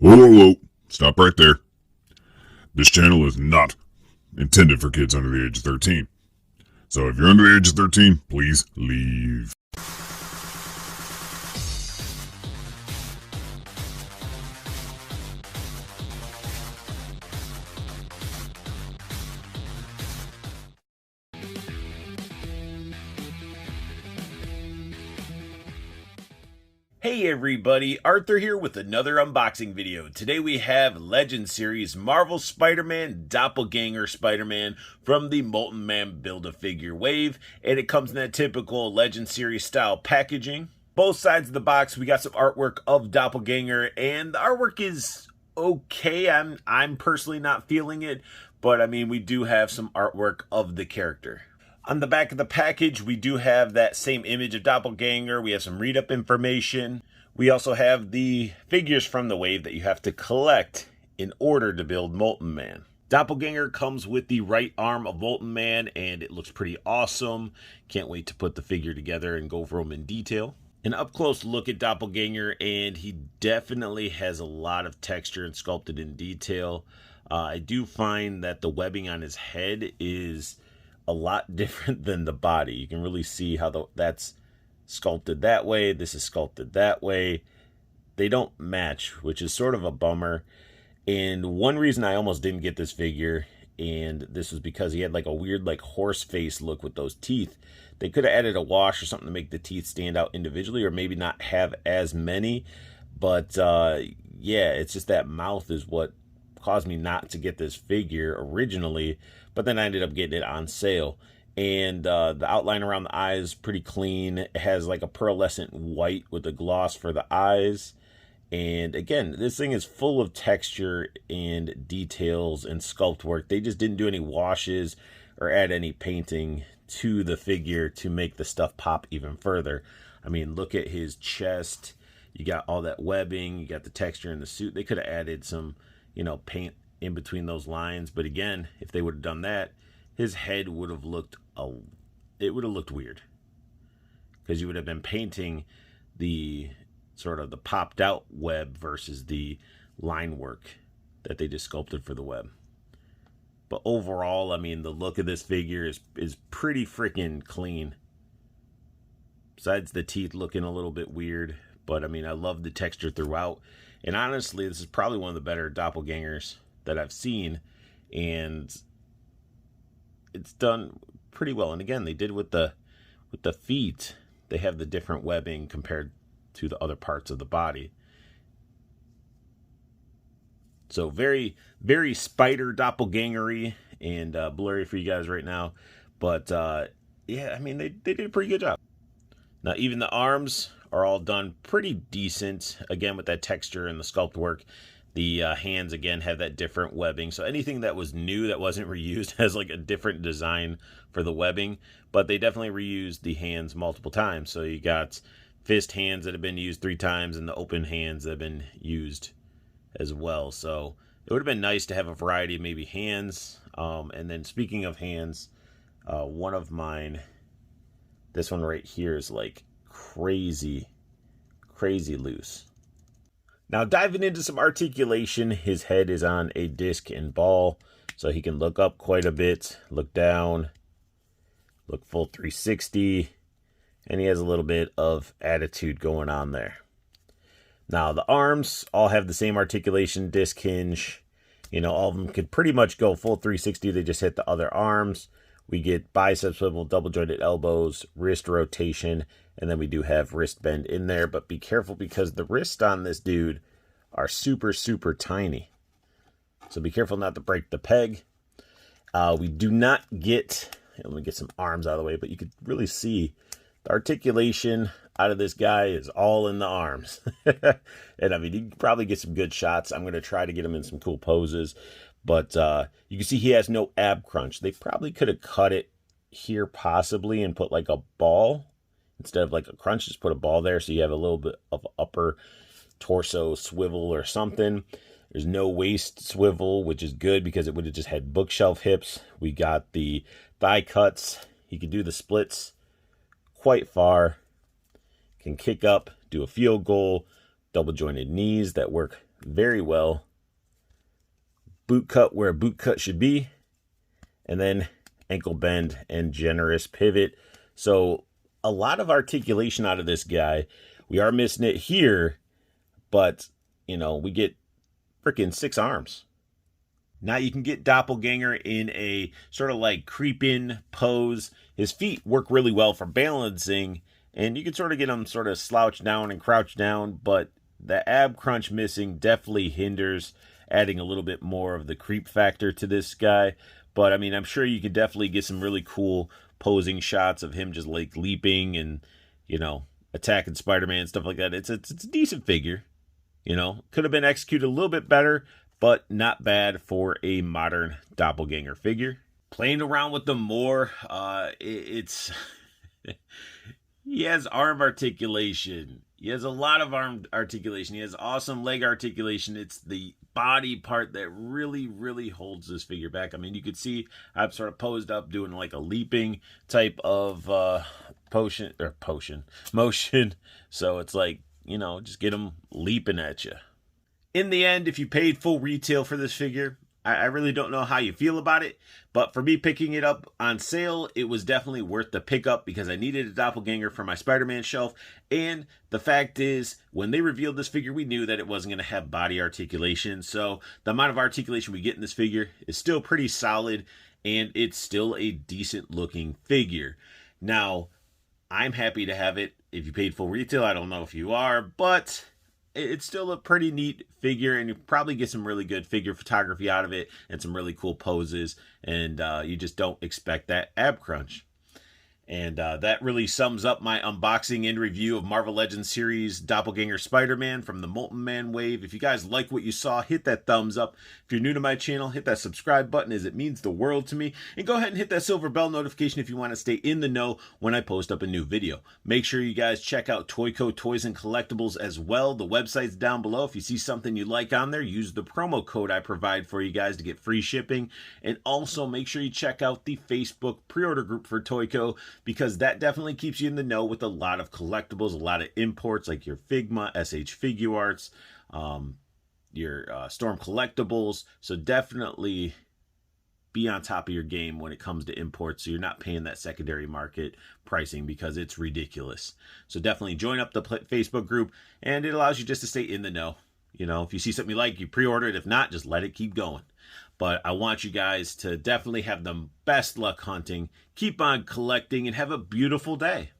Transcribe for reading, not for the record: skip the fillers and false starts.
Whoa, whoa, whoa. Stop right there. This channel is not intended for kids under the age of 13. So if you're under the age of 13, please leave. Hey everybody, Arthur here with another unboxing video. Today we have Legend Series Marvel Spider-Man Doppelganger Spider-Man from the Molten Man Build-A-Figure wave, and it comes in that typical Legend Series style packaging. Both sides of the box we got some artwork of Doppelganger, and the artwork is okay. I'm personally not feeling it, but I mean we do have some artwork of the character. On the back of the package, we do have that same image of Doppelganger. We have some read-up information. We also have the figures from the wave that you have to collect in order to build Molten Man. Doppelganger comes with the right arm of Molten Man, and it looks pretty awesome. Can't wait to put the figure together and go over them in detail. An up-close look at Doppelganger, and he definitely has a lot of texture and sculpted in detail. I do find that the webbing on his head is a lot different than the body. You can really see how that's sculpted that way. This is sculpted that way. They don't match, which is sort of a bummer. And one reason I almost didn't get this figure, and this was because he had like a weird like horse face look with those teeth. They could have added a wash or something to make the teeth stand out individually, or maybe not have as many. But yeah, it's just that mouth is what caused me not to get this figure originally, but then I ended up getting it on sale. And the outline around the eyes is pretty clean. It has like a pearlescent white with a gloss for the eyes. And again, this thing is full of texture and details and sculpt work. They just didn't do any washes or add any painting to the figure to make the stuff pop even further. I mean, look at his chest. You got all that webbing. You got the texture in the suit. They could have added some, paint in between those lines, but again, if they would have done that, his head would have looked weird, because you would have been painting the sort of the popped out web versus the line work that they just sculpted for the web. But overall, I mean, the look of this figure is pretty freaking clean, besides the teeth looking a little bit weird. But I mean, I love the texture throughout. And honestly, this is probably one of the better doppelgangers that I've seen. And it's done pretty well. And again, they did with the feet. They have the different webbing compared to the other parts of the body. So very, very spider doppelgangery and blurry for you guys right now. But yeah, I mean, they did a pretty good job. Now, even the arms are all done pretty decent, again, with that texture and the sculpt work. The hands, again, have that different webbing. So anything that was new that wasn't reused has like a different design for the webbing. But they definitely reused the hands multiple times. So you got fist hands that have been used 3 times and the open hands that have been used as well. So it would have been nice to have a variety of maybe hands. And then speaking of hands, one of mine, this one right here, is like crazy loose. Now, diving into some articulation, his head is on a disc and ball, so he can look up quite a bit, look down, look full 360, and he has a little bit of attitude going on there. Now, the arms all have the same articulation, disc hinge. All of them could pretty much go full 360. They just hit the other arms. We get bicep swivel, double jointed elbows, wrist rotation, and then we do have wrist bend in there. But be careful, because the wrists on this dude are super, super tiny. So be careful not to break the peg. We do not get, let me get some arms out of the way, but you could really see the articulation out of this guy is all in the arms. And I mean, you can probably get some good shots. I'm going to try to get him in some cool poses. But you can see he has no ab crunch. They probably could have cut it here possibly and put like a ball instead of like a crunch. Just put a ball there so you have a little bit of upper torso swivel or something. There's no waist swivel, which is good because it would have just had bookshelf hips. We got the thigh cuts. He can do the splits quite far. Can kick up, do a field goal, double jointed knees that work very well. Boot cut where a boot cut should be. And then ankle bend and generous pivot. So a lot of articulation out of this guy. We are missing it here, but, you know, we get freaking 6 arms. Now you can get Doppelganger in a sort of like creep-in pose. His feet work really well for balancing, and you can sort of get him sort of slouched down and crouched down, but the ab crunch missing definitely hinders, adding a little bit more of the creep factor to this guy. But, I mean, I'm sure you could definitely get some really cool posing shots of him just, like, leaping and, you know, attacking Spider-Man, stuff like that. It's a decent figure, you know. Could have been executed a little bit better, but not bad for a modern Doppelganger figure. Playing around with them more, it's... He has arm articulation. He has a lot of arm articulation. He has awesome leg articulation. It's the body part that really, really holds this figure back. I mean, you could see I'm sort of posed up doing like a leaping type of motion. So it's like, you know, just get him leaping at you. In the end, if you paid full retail for this figure, I really don't know how you feel about it, but for me picking it up on sale, it was definitely worth the pickup because I needed a Doppelganger for my Spider-Man shelf, and the fact is, when they revealed this figure, we knew that it wasn't going to have body articulation, so the amount of articulation we get in this figure is still pretty solid, and it's still a decent-looking figure. Now, I'm happy to have it. If you paid full retail, I don't know if you are, but it's still a pretty neat figure, and you probably get some really good figure photography out of it and some really cool poses, and you just don't expect that ab crunch. And that really sums up my unboxing and review of Marvel Legends series Doppelganger Spider-Man from the Molten Man wave. If you guys like what you saw, hit that thumbs up. If you're new to my channel, hit that subscribe button as it means the world to me. And go ahead and hit that silver bell notification if you want to stay in the know when I post up a new video. Make sure you guys check out Toyco Toys and Collectibles as well. The website's down below. If you see something you like on there, use the promo code I provide for you guys to get free shipping. And also make sure you check out the Facebook pre-order group for Toyco, because that definitely keeps you in the know with a lot of collectibles, a lot of imports like your Figma, SH Figuarts, your Storm Collectibles. So definitely be on top of your game when it comes to imports, so you're not paying that secondary market pricing because it's ridiculous. So definitely join up the Facebook group, and it allows you just to stay in the know. You know, if you see something you like, you pre-order it. If not, just let it keep going. But I want you guys to definitely have the best luck hunting, keep on collecting, and have a beautiful day.